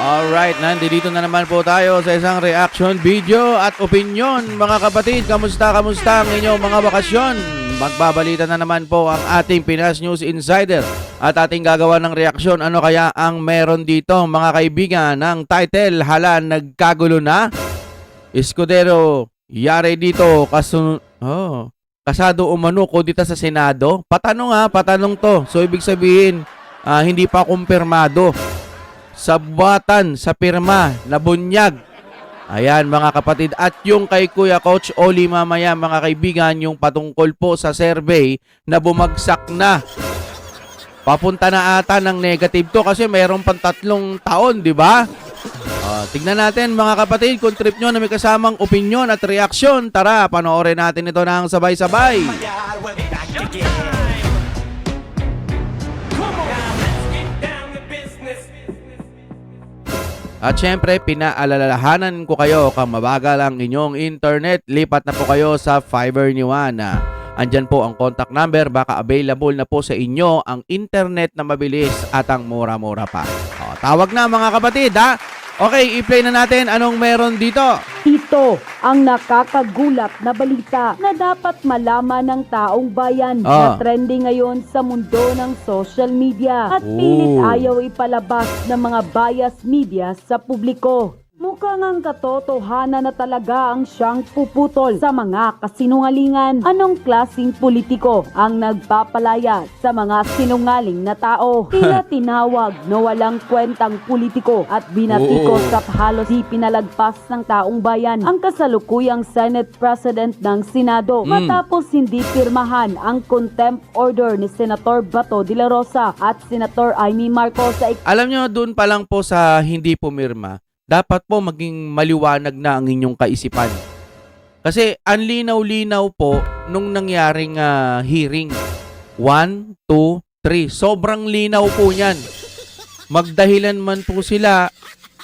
Alright, nandito na naman po tayo sa isang reaction video at opinion. Mga kapatid, kamusta ang inyong mga bakasyon? Magbabalita na naman po ang ating Pinas News Insider at ating gagawa ng reaksyon. Ano kaya ang meron dito mga kaibigan? Ng title, hala nagkagulo na? Escudero, yari dito kasado umano ko dito sa Senado? Patanong to. So ibig sabihin, hindi pa kumpirmado. Sa buwatan, sa pirma, nabunyag. Ayan mga kapatid. At yung kay Kuya Coach Oli mamaya mga kaibigan, yung patungkol po sa survey na bumagsak na. Papunta na ata ng negative to kasi mayroon pang 3 taon, di ba? Tignan natin mga kapatid kung trip nyo na may kasamang opinion at reaksyon. Tara, panoorin natin ito ng sabay-sabay. At syempre, pinaalalahanan ko kayo kung mabagal ang inyong internet, lipat na po kayo sa Fiber ni Juan. Andyan po ang contact number, baka available na po sa inyo ang internet na mabilis at ang mura-mura pa. Tawag na mga kapatid ha! Okay, i-play na natin anong meron dito. Ito ang nakakagulat na balita na dapat malaman ng taong bayan na trending ngayon sa mundo ng social media at pilit ayaw ipalabas ng mga bias media sa publiko. Mukhang ang katotohanan na talaga ang siyang puputol sa mga kasinungalingan. Anong klaseng politiko ang nagpapalaya sa mga sinungaling na tao? Tila tinawag na walang kwentang politiko at binatikos sa halos di pinalagpas ng taong bayan ang kasalukuyang Senate President ng Senado matapos hindi pirmahan ang contempt order ni Senator Bato de la Rosa at Senator Amy Marcos sa Alam nyo, dun pa lang po sa hindi pumirma, dapat po maging maliwanag na ang inyong kaisipan. Kasi ang linaw-linaw po nung nangyaring hearing. 1, 2, 3. Sobrang linaw po niyan. Magdahilan man po sila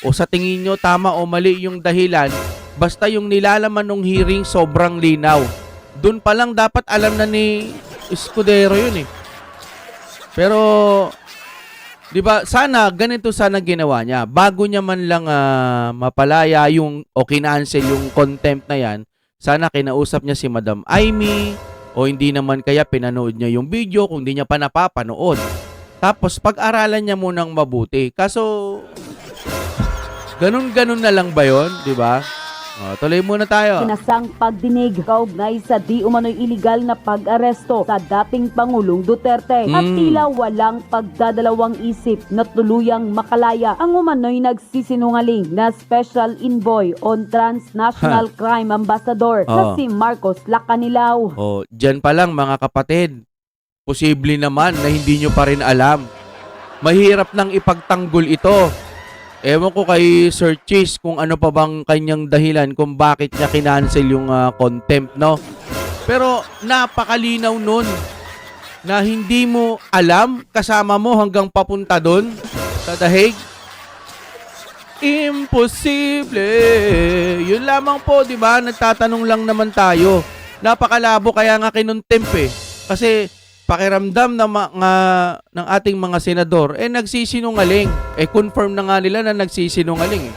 o sa tingin nyo tama o mali yung dahilan, basta yung nilalaman ng hearing sobrang linaw. Doon pa lang dapat alam na ni Escudero yun eh. Pero di ba, ganito sana ginawa niya. Bago niya man lang mapalaya yung o kinancel yung contempt na yan, sana kinausap niya si Madam Amy o hindi naman kaya pinanood niya yung video kung hindi niya pa napapanood. Tapos pag-aralan niya munang mabuti. Kaso, ganun-ganun na lang ba yun? Di ba? Tuloy muna tayo. Sinasang pagdinig kaugnay sa di umano'y iligal na pag-aresto sa dating Pangulong Duterte at tila walang pagdadalawang isip na tuluyang makalaya ang umano'y nagsisinungaling na Special Envoy on Transnational Crime Ambassador na si Marcos Lacanilaw. Dyan pa lang mga kapatid, posible naman na hindi nyo pa rin alam. Mahirap nang ipagtanggol ito. Ewan ko kay Sir Chis kung ano pa bang kanyang dahilan kung bakit niya kinancel yung contempt, no? Pero napakalinaw nun na hindi mo alam kasama mo hanggang papunta doon sa dahig. Imposible. Yun lamang po, di ba? Nagtatanong lang naman tayo. Napakalabo kaya nga kinontempt eh. Kasi pakiramdam ng ating mga senador, nagsisinungaling. Confirm na nga nila na nagsisinungaling.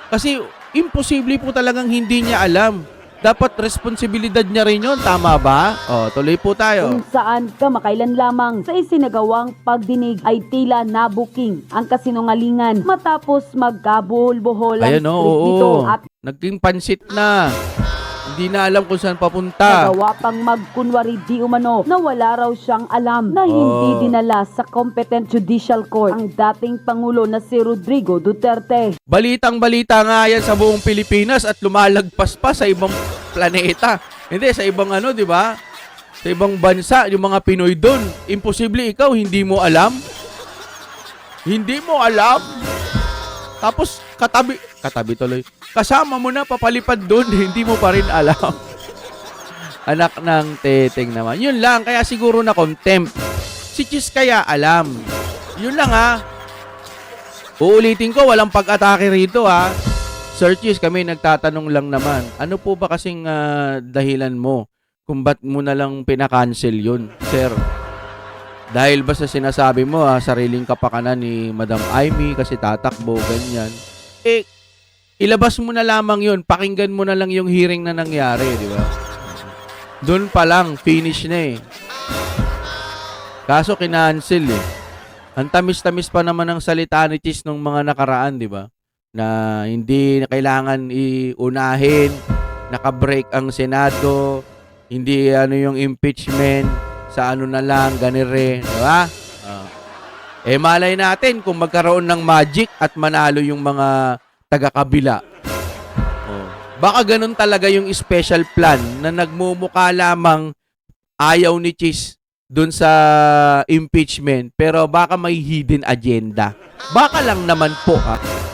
Kasi imposible po talagang hindi niya alam. Dapat responsibilidad niya rin yun. Tama ba? Tuloy po tayo. Kung saan kamakailan lamang sa isinagawang pagdinig ay tila nabuking ang kasinungalingan matapos magkabuhol-buhol ang script nito at naging pansit na. Hindi na alam kung saan papunta. nagawa pang magkunwari di umano na wala raw siyang alam na hindi dinala sa competent judicial court ang dating Pangulo na si Rodrigo Duterte. Balitang-balita nga yan sa buong Pilipinas at lumalagpas pa sa ibang planeta. Hindi, sa ibang di ba? Sa ibang bansa, yung mga Pinoy doon. Imposible ikaw, hindi mo alam. Hindi mo alam. Tapos, katabi tuloy. Kasama mo na, papalipad doon, hindi mo pa rin alam. Anak ng teteng naman. Yun lang, kaya siguro na contempt. Si Chis kaya alam. Yun lang Uulitin ko, walang pag-atake rito Sir Chis, kami nagtatanong lang naman. Ano po ba kasing dahilan mo kung ba't mo na lang pinakancel yun, sir? Dahil ba sa sinasabi mo, sariling kapakanan ni Madam Amy kasi tatakbo, ganyan. Eh, ilabas mo na lamang yun. Pakinggan mo na lang yung hearing na nangyari, di ba? Doon pa lang, finish na eh. Kaso kinancel eh. Ang tamis-tamis pa naman ng salita ni Chis nung mga nakaraan, di ba? Na hindi na kailangan iunahin, nakabreak ang Senado, hindi yung impeachment, sa ano na lang, ganire, di ba? Malay natin kung magkaroon ng magic at manalo yung mga taga-kabila. Baka ganun talaga yung special plan na nagmumukha lamang ayaw ni Chis dun sa impeachment, pero baka may hidden agenda. Baka lang naman po,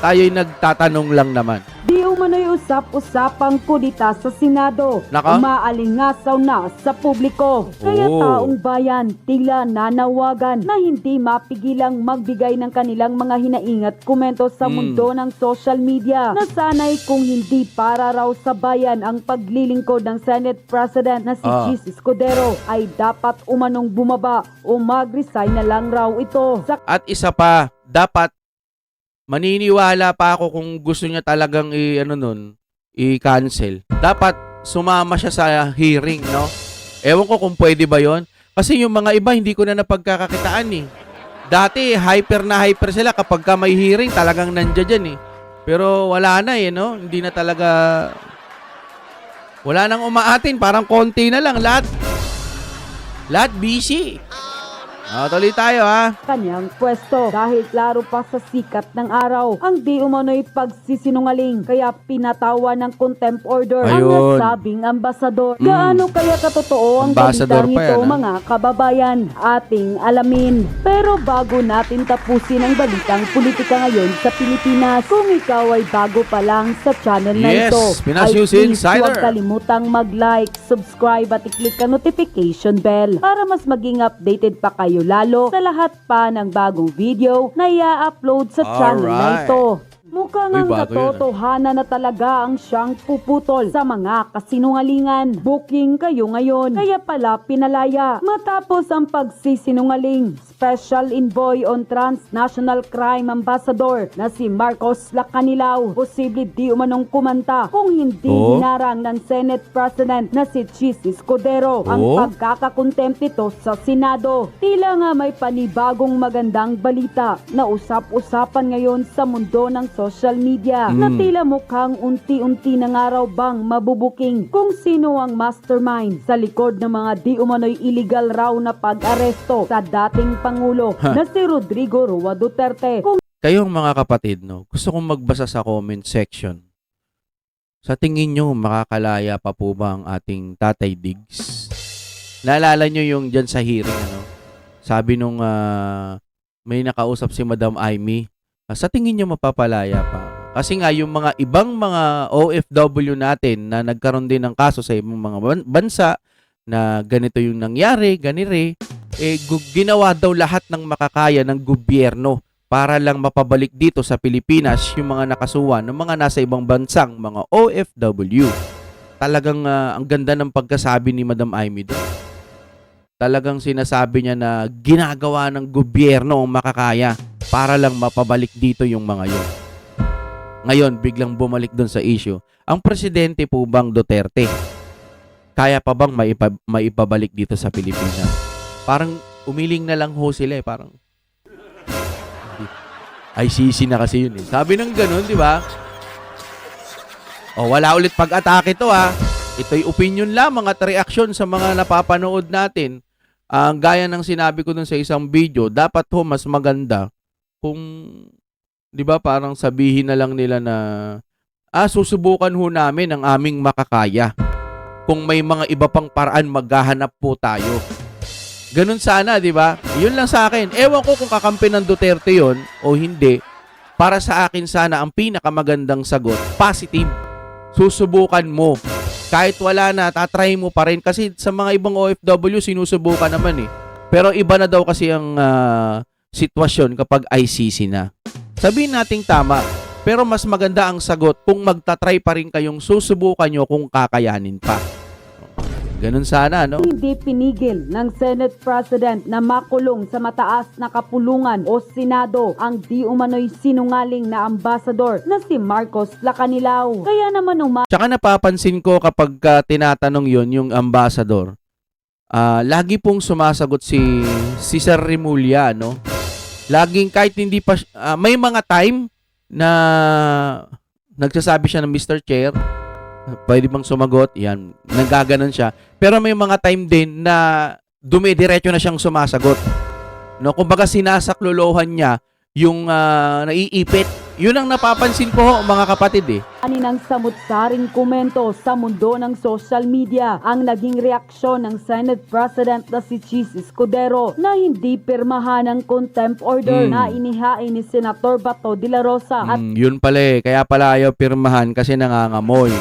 tayo'y nagtatanong lang naman. Di umano'y usap-usapang kudita sa Senado. Naka? Umaalingasaw na sa publiko. Kaya taong bayan tila nanawagan na hindi mapigilang magbigay ng kanilang mga hinaing at komento sa mundo ng social media. Nasanay kung hindi para raw sa bayan ang paglilingkod ng Senate President na si Chis Escudero ay dapat umanong bumaba o mag-resign na lang raw ito. At isa pa, dapat maniniwala pa ako kung gusto niya talagang i-cancel. Dapat sumama siya sa hearing, no? Ewan ko kung pwede ba yon. Kasi yung mga iba, hindi ko na napagkakakitaan eh. Dati, hyper na hyper sila kapag ka may hearing, talagang nandiyan dyan eh. Pero wala na eh, no? Hindi na talaga... Wala nang umaatin, parang konti na lang. Lahat busy. Tuloy tayo Kanyang pwesto dahil klaro pa sa sikat ng araw ang di umano'y pagsisinungaling kaya pinatawa ng contempt order ang Ayun. nasabing ambasador. Gaano kaya katotoo ang Ambasador balitang pa yan, ito mga kababayan? Ating alamin. Pero bago natin tapusin ang balitang politika ngayon sa Pilipinas, kung ikaw ay bago pa lang sa channel na Yes, ito, Pinas ay News please Insider. huwag kalimutang mag-like, subscribe at i-click ang notification bell para mas maging updated pa kayo lalo sa lahat pa ng bagong video na i-upload sa channel na Alright. ito. Mukhang Uy, ang bago yun, katotohanan na talaga ang siyang puputol sa mga kasinungalingan. Booking kayo ngayon, kaya pala pinalaya. Matapos ang pagsisinungaling, Special Envoy on Transnational Crime Ambassador na si Marcos Lacanilao, posible di umanong kumanta kung hindi hinarang ng Senate President na si Chis Escudero ang pagkakakontempt nito sa Senado. Tila nga may panibagong magandang balita na usap-usapan ngayon sa mundo ng social media na tila mukhang unti-unti na nga raw bang mabubuking kung sino ang mastermind sa likod ng mga di umano'y illegal raw na pag-aresto sa dating Pangulo na si Rodrigo Roa Duterte. Kayong mga kapatid, no, gusto kong magbasa sa comment section. Sa tingin nyo, makakalaya pa po ba ang ating Tatay Diggs? Naalala nyo yung dyan sa hearing, sabi nung may nakausap si Madam Amy, sa tingin nyo mapapalaya pa? Kasi nga yung mga ibang mga OFW natin na nagkaroon din ng kaso sa ibang mga bansa na ganito yung nangyari, ganire, ginawa daw lahat ng makakaya ng gobyerno para lang mapabalik dito sa Pilipinas yung mga nakasuhan ng mga nasa ibang bansang mga OFW. Talagang ang ganda ng pagkasabi ni Madam Amy doon. Talagang sinasabi niya na ginagawa ng gobyerno ang makakaya para lang mapabalik dito yung mga yun. Ngayon, biglang bumalik doon sa issue. Ang presidente po bang Duterte, kaya pa bang maipabalik dito sa Pilipinas? Parang umiling na lang ho sila parang ICC na kasi yun Sabi ng ganun, di ba? Wala ulit pag-atake to Ito'y opinion lamang at reaksyon sa mga napapanood natin. Ang gaya ng sinabi ko dun sa isang video, dapat ho mas maganda kung, di ba, parang sabihin na lang nila na, susubukan ho namin ang aming makakaya. Kung may mga iba pang paraan, maghahanap po tayo. Ganun sana, di ba? Yun lang sa akin. Ewan ko kung kakampi ng Duterte yon o hindi. Para sa akin sana, ang pinakamagandang sagot, positive. Susubukan mo. Kahit wala na, tatry mo pa rin. Kasi sa mga ibang OFW, sinusubukan naman Pero iba na daw kasi ang sitwasyon kapag ICC na. Sabihin nating tama, pero mas maganda ang sagot kung magtatry pa rin kayong susubukan nyo kung kakayanin pa. Ganun sana, no? Hindi pinigil ng Senate President na makulong sa mataas na kapulungan o Senado ang di umano'y sinungaling na ambasador na si Marcos Lacanilao. Kaya naman Tsaka napapansin ko kapag tinatanong yon yung ambassador, lagi pong sumasagot si Sir Remulla, no? Laging kahit hindi pa, may mga time na nagsasabi siya ng Mr. Chair, pwede bang sumagot? Yan, nagaganon siya. Pero may mga time din na dumidiretso na siyang sumasagot. No, kumbaga sinasaklolohan niya yung naiipit. Yun ang napapansin ko, mga kapatid eh. kaninang samut-saring komento sa mundo ng social media ang naging reaksyon ng Senate President na si Chis Escudero na hindi pirmahan ng contempt order na inihain ni Senator Bato de la Rosa at Yun pala eh. Kaya pala ayaw pirmahan kasi nangangamoy.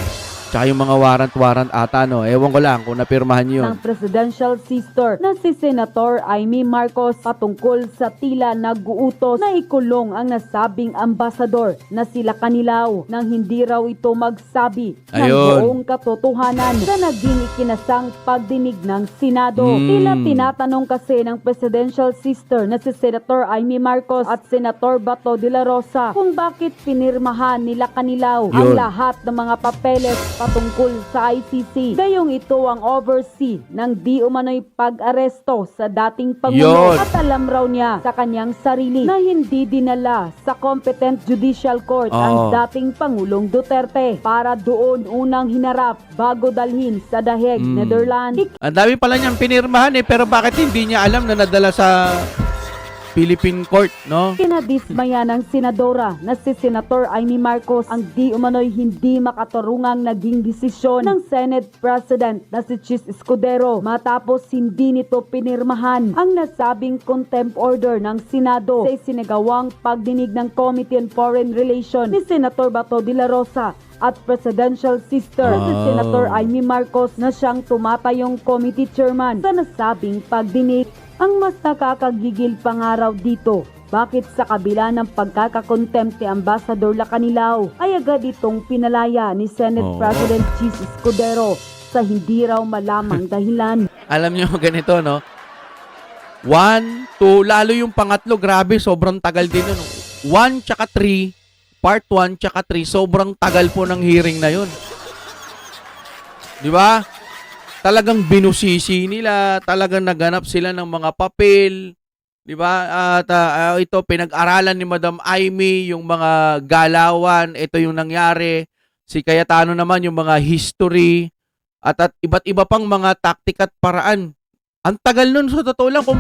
Tsaka yung mga warrant ata, no? Ewan ko lang kung napirmahan yun. ng presidential sister na si Senator Amy Marcos patungkol sa tila nag-uutos na ikulong ang nasabing ambasador na si Lacanilao nang hindi raw ito magsabi ng Ayun. buong katotohanan sa naging ikinasang pagdinig ng Senado. Tila tinatanong kasi ng presidential sister na si Senator Amy Marcos at Senator Bato de la Rosa kung bakit pinirmahan ni Lacanilao ang Yun. lahat ng mga papeles patungkol sa ICC. Gayong ito ang oversee ng di umano'y pag-aresto sa dating Pangulo Yun. at alam raw niya sa kanyang sarili na hindi dinala sa competent judicial court ang dating Pangulong Duterte para doon unang hinarap bago dalhin sa The Hague, Netherlands. Ang dami pala niyang pinirmahan eh, pero bakit hindi niya alam na nadala sa Philippine Court, no? Kinadismaya ng senadora na si Senator Amy Marcos ang di umano'y hindi makatarungang naging desisyon ng Senate President na si Chis Escudero matapos hindi nito pinirmahan ang nasabing contempt order ng Senado sa isinagawang pagdinig ng Committee on Foreign Relations ni Senator Bato de la Rosa at presidential sister si Senator Amy Marcos na siyang tumatayong committee chairman sa nasabing pagdinig. Ang mas nakakagigil pangaraw dito, bakit sa kabila ng pagkakakontempt ni Ambassador Lacanilao ay agad itong pinalaya ni Senate President Chis Escudero sa hindi raw malamang dahilan. Alam niyo ganito, no? 1, 2, lalo yung pangatlo, grabe, sobrang tagal din nun. 1 tsaka 3, part 1 tsaka 3, sobrang tagal po ng hearing na yun. Di ba? Talagang binusisi nila, talagang naganap sila ng mga papel, di ba? At ito, pinag-aralan ni Madam Amy yung mga galawan, ito yung nangyari. Si Cayetano naman yung mga history, at iba't iba pang mga taktik at paraan. Ang tagal nun, sa totoo lang, kung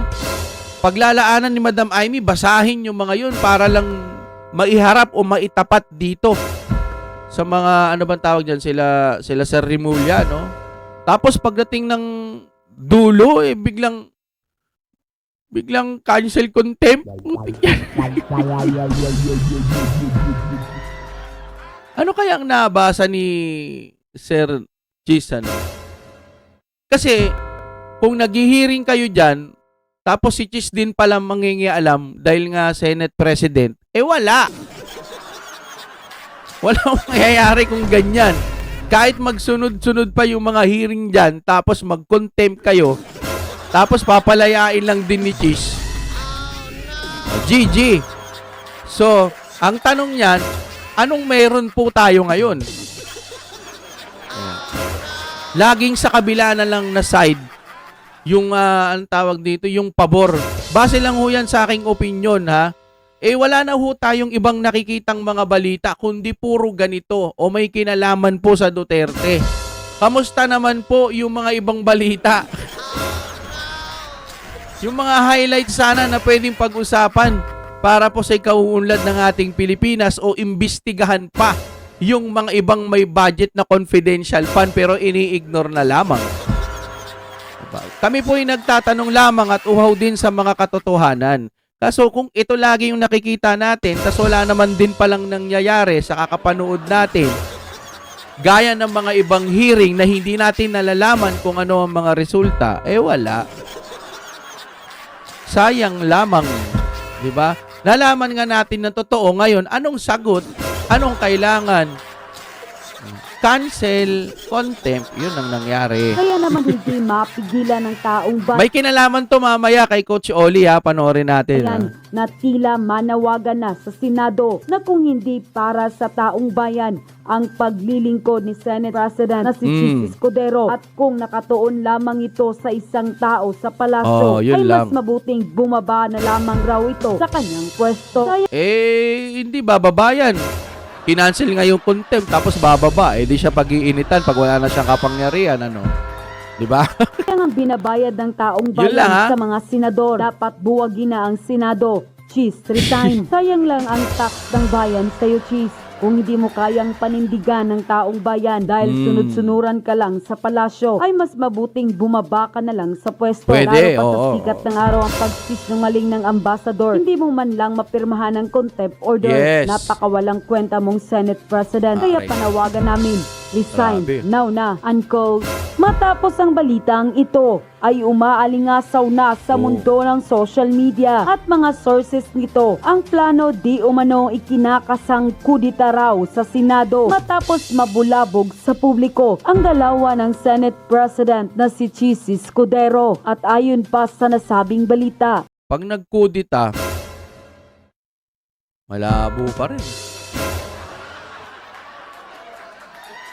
paglalaanan ni Madam Amy, basahin yung mga yun para lang maiharap o maitapat dito sa mga, ano bang tawag dyan, sila Sir Remulla, no? Tapos pagdating ng dulo, biglang cancel contempt. Ano kaya ang nabasa ni Sir Chis, ano? Kasi, kung naghihiring kayo dyan, tapos si Chis din pala mangingialam dahil nga Senate President, wala. Walang mangyayari kung ganyan. Kahit magsunod-sunod pa yung mga hearing dyan, tapos mag-contempt kayo, tapos papalayain lang din ni Chis. GG. So, ang tanong niyan, anong meron po tayo ngayon? Laging sa kabila na lang na side, yung, anong tawag dito, yung pabor. Base lang ho yan sa aking opinion, ha? Wala na ho tayong ibang nakikitang mga balita, kundi puro ganito o may kinalaman po sa Duterte. Kamusta naman po yung mga ibang balita? Yung mga highlights sana na pwedeng pag-usapan para po sa ikauunlad ng ating Pilipinas o imbestigahan pa yung mga ibang may budget na confidential fund pero ini-ignore na lamang. Kami po ay nagtatanong lamang at uhaw din sa mga katotohanan. Kaso kung ito lagi yung nakikita natin, tas wala naman din palang nangyayari sa kakapanood natin, gaya ng mga ibang hearing na hindi natin nalalaman kung ano ang mga resulta, wala. Sayang lamang, di ba? Nalaman nga natin ng totoo ngayon, anong sagot, anong kailangan. cancel, contempt, yun ang nangyari. Kaya naman hindi mapigilan ng taong bayan May kinalaman to mamaya kay Coach Oli ha, panoorin natin. Bayan na tila manawagan na sa Senado na kung hindi para sa taong bayan ang paglilingkod ni Senate President na si Chis Escudero at kung nakatuon lamang ito sa isang tao sa palasyo Yun ay lang. mas mabuting bumaba na lamang raw ito sa kanyang pwesto. Kaya Hindi bababa yan. Kinancel nga yung contempt tapos bababa. Di siya pag-iinitan pag wala na siyang kapangyarihan. Ano? Di ba? ang binabayad ng taong Yun lang, ha? bayan sa mga senador. Dapat buwagin na ang Senado. Chis, resign. Sayang lang ang tax ng bayan sa'yo, Chis. Kung hindi mo kayang panindigan ng taong bayan dahil sunod-sunuran ka lang sa palasyo, ay mas mabuting bumaba ka na lang sa pwesto. Pwede, Lalo pa sa oo. sikat ng araw ang pagsisinungaling ng ambasador. Hindi mo man lang mapirmahan ng contempt order. Yes. Napakawalang kwenta mong Senate President. Kaya Aray. panawagan namin, resign Grabe. now na, unquote. Matapos ang balitang ito, ay umaalingasaw na sa mundo ng social media at mga sources nito ang plano di umano ikinakasang kudita raw sa Senado matapos mabulabog sa publiko ang dalawa ng Senate President na si Chis Escudero at ayon pa sa nasabing balita. Pag nagkudita, malabo pa rin.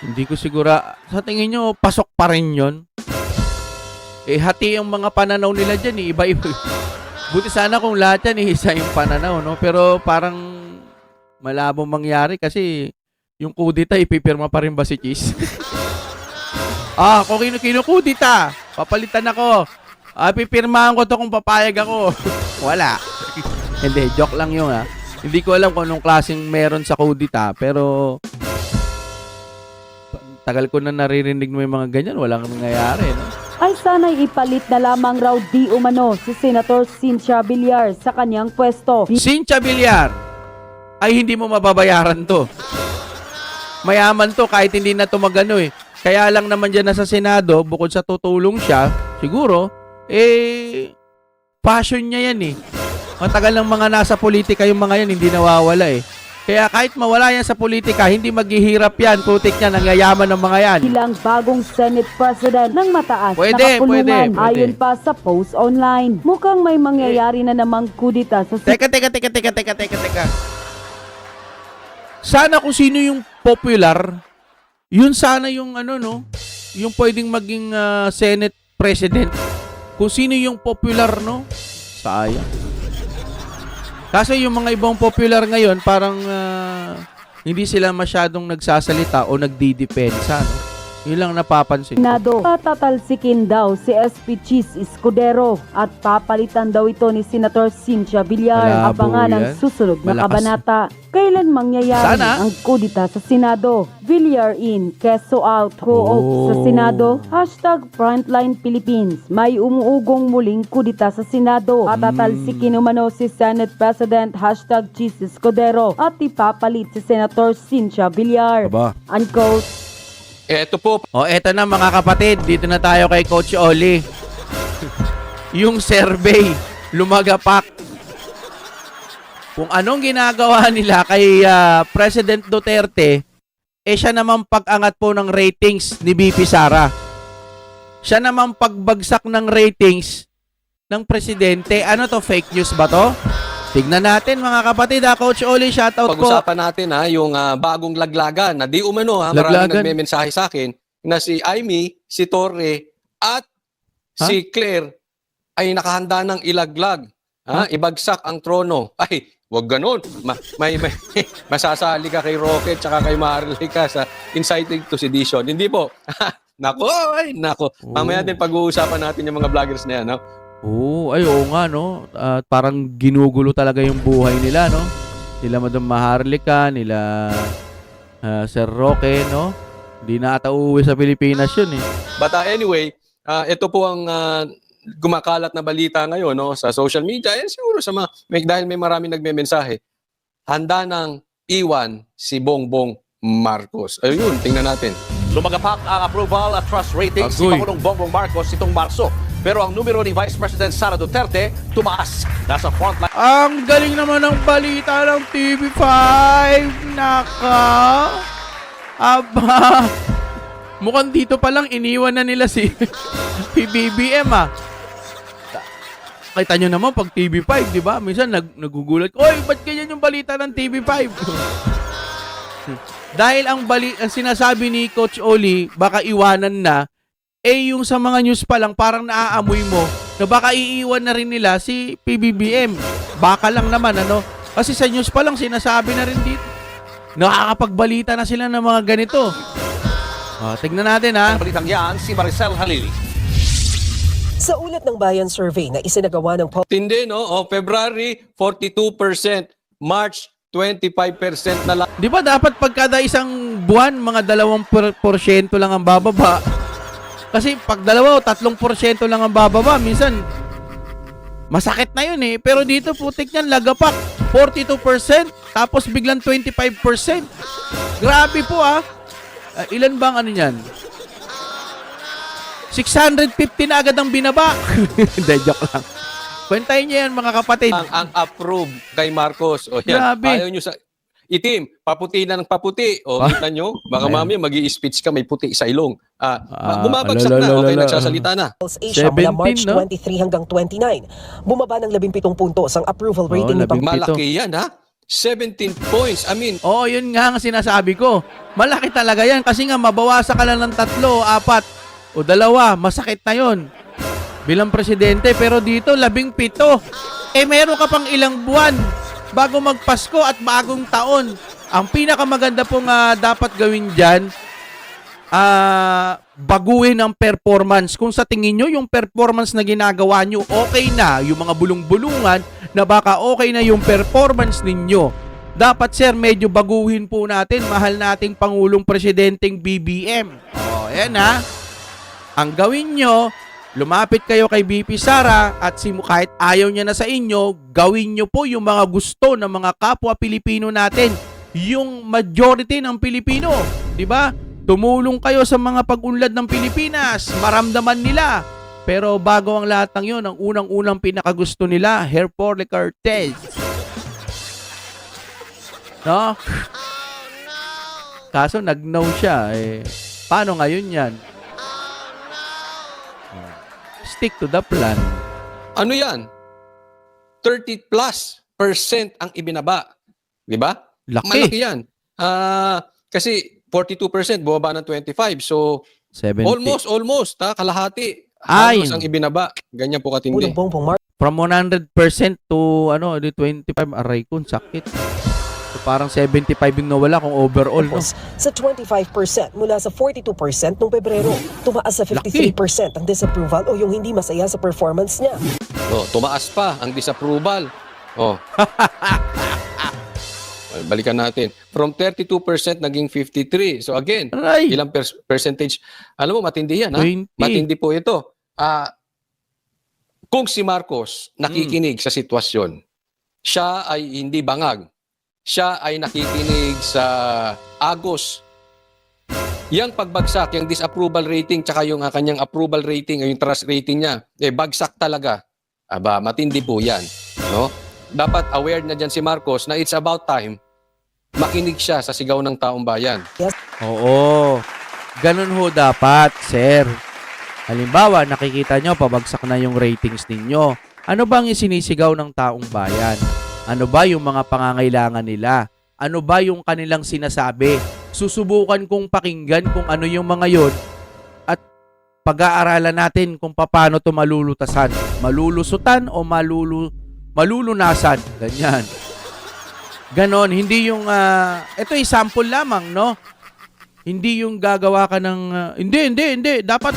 Hindi ko sigura, sa tingin nyo, pasok pa rin yun? Hati yung mga pananaw nila dyan, iba-iba. Buti sana kung lahat yan, isa yung pananaw, no? Pero parang malabo mangyari kasi yung kudita, ipipirma pa rin ba si Cheese? Kung kinukudita, papalitan ako. Pipirmahan ko to kung papayag ako. Wala. Hindi, joke lang yun ha. Hindi ko alam kung anong klaseng meron sa kudita, pero tagal ko na naririnig mo yung mga ganyan, walang nangyayari, no? Ay sana'y ipalit na lamang raw di umano si Senator Cynthia Villar sa kanyang pwesto. Cynthia Villar, ay hindi mo mababayaran to. Mayaman to kahit hindi na to magano eh. Kaya lang naman dyan na sa Senado, bukod sa tutulong siya, siguro, passion niya yan eh. Matagal ng mga nasa politika yung mga yan, hindi nawawala eh. Kaya kahit mawala yan sa politika, hindi maghihirap yan, putik niya, nangyayaman ng mga yan. Bilang bagong Senate President ng mataas Pwede, na kapulungan pwede. ayon pa sa post online. Mukhang may mangyayari na namang kudita sa Teka. Sana kung sino yung popular, yun sana yung ano no, yung pwedeng maging Senate President. Kung sino yung popular no, sayang. Kasi yung mga ibang popular ngayon, parang hindi sila masyadong nagsasalita o nagdidepensa. No? Yun lang napapansin ko. Senado. Patatalsikin daw si SP Chis Escudero at papalitan daw ito ni Senator Cynthia Villar. Malabo Abangan ang yan. susunod na Malakas. kabanata. Kailan mangyayari Sana. ang kudita sa Senado? Villar in, Quezon out, co-op sa Senado. #Frontline Philippines. May umuugong muling kudita sa Senado. Patatalsikin umano si Senate President #Chis Escudero at ipapalit si Senator Cynthia Villar. Aba. Unquote. Ito po, Eto na mga kapatid, dito na tayo kay Coach Oli. Yung survey, lumagapak. Kung anong ginagawa nila kay President Duterte, siya naman pag-angat po ng ratings ni BP Sara. Siya naman pagbagsak ng ratings ng presidente. Ano to, fake news ba to? Tignan natin mga kapatid Coach Oli, shoutout po. pag-usapan natin yung bagong laglagan na di umano maraming Laglagan? nagme-mensahe sa akin na si Amy, si Torre at si Claire ay nakahanda ng ilaglag. Ibagsak ang trono. Ay, wag ganun. May masasali ka kay Rocket tsaka kay Maharlika sa inciting to sedition. Hindi po. Nako. Mamaya din pag-uusapan natin yung mga vloggers na yan. No? Oo nga no. Parang ginugulo talaga yung buhay nila no. Nila Madam Maharlika, nila Sir Roque no. Hindi na ata uuwi sa Pilipinas yun eh. But anyway, ito po ang gumakalat na balita ngayon no, sa social media and siguro sa dahil may maraming nagme-mensahe. Handa ng iwan si Bongbong Marcos. Ayun, tingnan natin. Lumagapak ang approval at trust ratings si Agoy. Pangulong Bongbong Marcos itong Marso. Pero ang numero ni Vice President Sara Duterte tumaas. Nasa frontline Ang galing naman ng balita ng TV5. Naka. Aba, mukhang dito pa lang iniwan na nila si PBBM ah. Kita nyo naman pag TV5, di ba? Minsan nagugulat, oy, ba't ganyan yung balita ng TV5? Dahil ang sinasabi ni Coach Oli, baka iwanan na, yung sa mga news pa lang, parang naaamoy mo, na baka iiwan na rin nila si PBBM. Baka lang naman, ano? Kasi sa news pa lang, sinasabi na rin dito. Nakakapagbalita na sila ng mga ganito. Tignan natin, ha? Balitang yan, si Maricel Halili. Sa ulat ng Bayan Survey na isinagawa ng Tindi, no? February, 42%. March, 25% na lang. Di ba dapat pagkada isang buwan, mga 2% lang ang bababa? Kasi pag 2-3% lang ang bababa, minsan masakit na yun eh. Pero dito putik yan, lagapak. 42%, tapos biglang 25%. Grabe po ah. Ilan bang ano yan? 650 na agad ang binaba. Hindi, joke lang. Kwentahin niyo yan mga kapatid. Ang approve kay Marcos. O yan, Grabe. ayaw nyo sa itim, paputi na ng paputi. O kita nyo, baka mamaya mag-i-speech ka, may puti sa ilong. Bumabagsak na, okay, nagsasalita na. Asia mula 17, March no? 23 hanggang 29. Bumaba ng 17 puntos ang approval rating ni 17. Malaki yan, ha? 17 points. I mean, Oo, yun nga ang sinasabi ko. Malaki talaga yan kasi nga mabawasan ka lang ng 3, 4 o 2, masakit na yun. Bilang presidente, pero dito 17. Meron ka pang ilang buwan bago magpasko at bagong taon. Ang pinakamaganda pong dapat gawin dyan, baguhin ang performance. Kung sa tingin nyo, yung performance na ginagawa nyo, okay na. Yung mga bulong-bulungan, na baka okay na yung performance ninyo. Dapat, sir, medyo baguhin po natin. Mahal nating Pangulong Presidenteng BBM. Ayan ha. Ang gawin nyo, lumapit kayo kay BP Sara at kahit ayaw niya na sa inyo, gawin nyo po yung mga gusto ng mga kapwa Pilipino natin. Yung majority ng Pilipino. Diba? Tumulong kayo sa mga pag-unlad ng Pilipinas. Maramdaman nila. Pero bago ang lahat ng yun, ang unang-unang pinakagusto nila, hair follicle test. No? Kaso nag-no siya. Paano ngayon yan? Stick to the plan. ano yan? 30 plus % ang ibinaba. Di ba? Laki. Malaki yan. Kasi 42% bumaba ng 25. So, 70. almost, kalahati. Ay. Halos ang ibinaba. Ganyan po katindi. unang Bongbong Marcos From 100% to 25, aray ko, sakit. So, parang 75 yung nawala kung overall, no? sa 25% mula sa 42% noong Pebrero. Tumaas sa 53% ang disapproval o yung hindi masaya sa performance niya. Tumaas pa ang disapproval. Balikan natin. From 32% naging 53. So again, Aray. ilang percentage? Alam mo, matindi yan. Ha? 20. Matindi po ito. Kung si Marcos nakikinig sa sitwasyon, siya ay hindi bangag. Siya ay nakikinig sa agos. Yang pagbagsak, yung disapproval rating, tsaka yung kanyang approval rating, yung trust rating niya, bagsak talaga. Aba, matindi po yan. No? Dapat aware na dyan si Marcos na it's about time makinig siya sa sigaw ng taong bayan. Oo. Ganun ho dapat, sir. Halimbawa, nakikita nyo, pabagsak na yung ratings ninyo. Ano bang isinisigaw ng taong bayan? Ano ba yung mga pangangailangan nila? Ano ba yung kanilang sinasabi? Susubukan kong pakinggan kung ano yung mga yon at pag-aaralan natin kung paano ito malulutasan. Malulusutan o malulunasan. Ganyan. Ganon, hindi yung, ito ay sample lamang, no? Hindi yung gagawa ka ng, hindi. Dapat,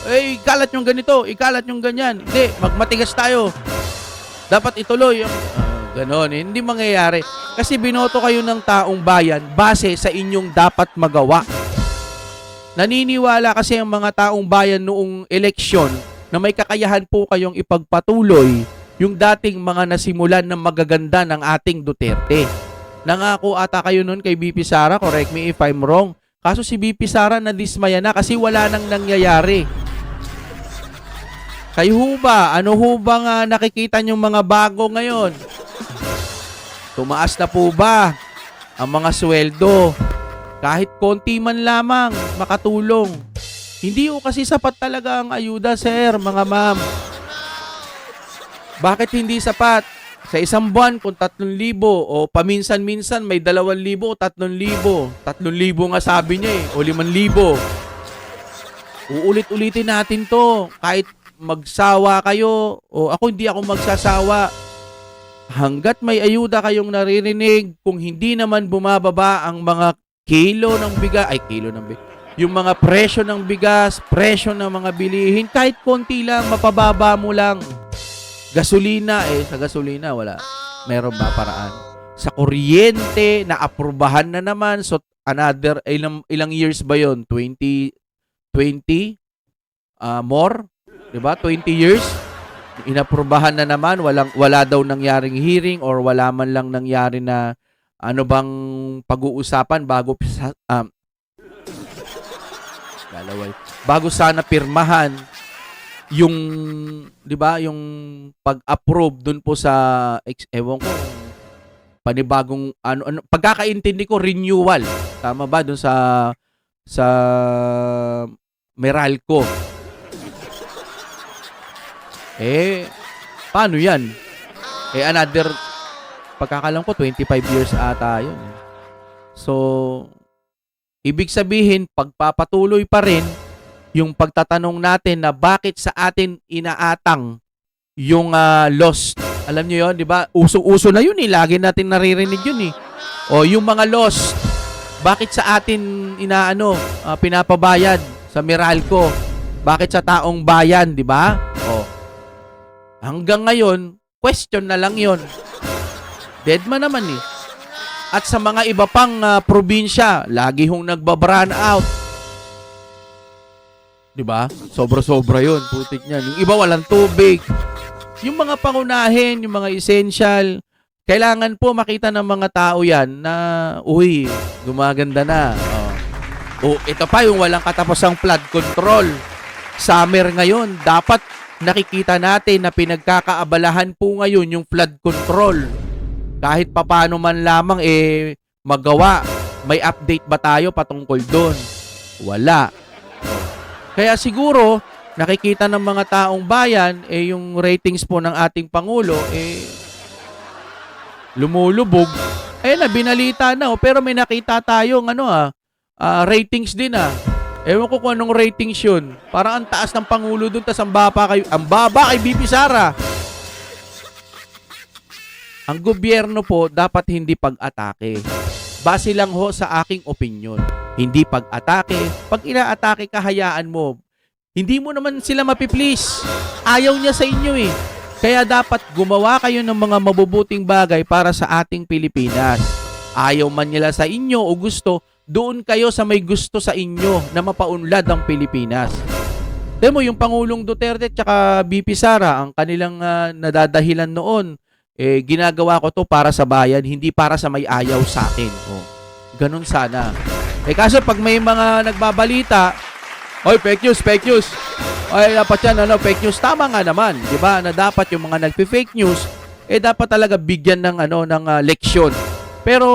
ikalat yung ganito, ikalat yung ganyan. Hindi, magmatigas tayo. Dapat ituloy yung, ganon. Hindi mangyayari. Kasi binoto kayo ng taong bayan base sa inyong dapat magawa. Naniniwala kasi ang mga taong bayan noong eleksyon na may kakayahan po kayong ipagpatuloy yung dating mga nasimulan ng magaganda ng ating Duterte. Nangako ata kayo nun kay BP Sara, correct me if I'm wrong. Kaso si BP Sara nadismaya na kasi wala nang nangyayari. Kayo ho ba? Ano ho bang nakikita nyong mga bago ngayon? Tumaas na po ba ang mga sweldo? Kahit konti man lamang makatulong. Hindi ko kasi sapat talaga ang ayuda, sir, mga ma'am. Bakit hindi sapat? Sa isang buwan kung 3,000 o paminsan-minsan may 2,000 o 3,000. 3,000 nga sabi niya o 5,000. Uulit-ulitin natin to. Kahit magsawa kayo o ako hindi ako magsasawa. Hanggat may ayuda kayong naririnig, kung hindi naman bumababa ang mga yung mga presyo ng bigas, presyo ng mga bilihin, kahit konti lang, mapababa mo lang. Gasolina, sa gasolina, wala. Meron ba paraan? Sa kuryente, naaprubahan na naman. So, another, ilang years ba yon? 20? More? Diba? 20 years? Inaprubahan na naman. Wala daw nangyaring hearing or wala man lang nangyari na ano bang pag-uusapan bago sana pirmahan yung, 'di ba, yung pag-approve dun po sa ewan ko panibagong ano pagkakaintindi ko renewal. Tama ba dun sa Meralco? Paano 'yan? Another pagkakalam ko 25 years ata 'yun. So ibig sabihin, pagpapatuloy pa rin yung pagtatanong natin na bakit sa atin inaatang yung lost. Alam nyo yun, di ba? Uso-uso na yun eh. Lagi natin naririnig yun eh. O yung mga lost, bakit sa atin pinapabayad sa Meralco? Bakit sa taong bayan, di ba? O, hanggang ngayon, question na lang yun. Deadman naman eh. At sa mga iba pang probinsya, lagi hong nagbabrun out. 'Di ba? Sobra-sobra 'yun, putik niyan. Yung iba walang tubig. Yung mga pangunahin, yung mga essential, kailangan po makita ng mga tao 'yan na gumaganda na. Ito pa yung walang katapusang flood control. Summer ngayon, dapat nakikita natin na pinagkakaabalahan po ngayon yung flood control. Kahit papano man lamang magawa. May update ba tayo patungkol doon? Wala. Kaya siguro nakikita ng mga taong bayan yung ratings po ng ating Pangulo lumulubog. Binalita na pero may nakita tayong ratings din Ewan ko kung anong ratings yun. Parang ang taas ng Pangulo doon tas ang baba kay BP Sara. Ang gobyerno po dapat hindi pag-atake. Base lang ho sa aking opinion. Hindi pag-atake. Pag ina-atake ka, hayaan mo. Hindi mo naman sila mapiplease. Ayaw niya sa inyo Kaya dapat gumawa kayo ng mga mabubuting bagay para sa ating Pilipinas. Ayaw man nila sa inyo o gusto, doon kayo sa may gusto sa inyo na mapaunlad ang Pilipinas. Demo yung Pangulong Duterte at BP Sara, ang kanilang nadadahilan noon, ginagawa ko to para sa bayan, hindi para sa may ayaw sa akin. Ganun sana. Kaso pag may mga nagbabalita, fake news. Dapat yan, fake news. Tama nga naman, di ba? Na dapat yung mga nagpi-fake news, dapat talaga bigyan ng leksyon. Pero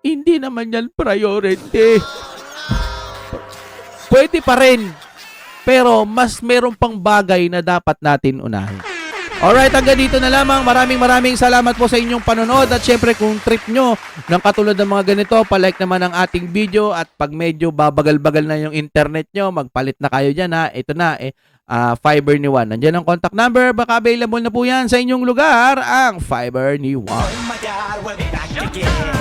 hindi naman yan priority. Pwede pa rin. Pero mas meron pang bagay na dapat natin unahin. Alright, hanggang dito na lamang. Maraming salamat po sa inyong panonood. At syempre, kung trip nyo ng katulad ng mga ganito, palike naman ang ating video. At pag medyo babagal-bagal na yung internet nyo, magpalit na kayo dyan Ito na, Fiber ni Juan. Nandiyan ang contact number. Baka available na po yan sa inyong lugar, ang Fiber ni Juan. Oh my God, we'll be back again.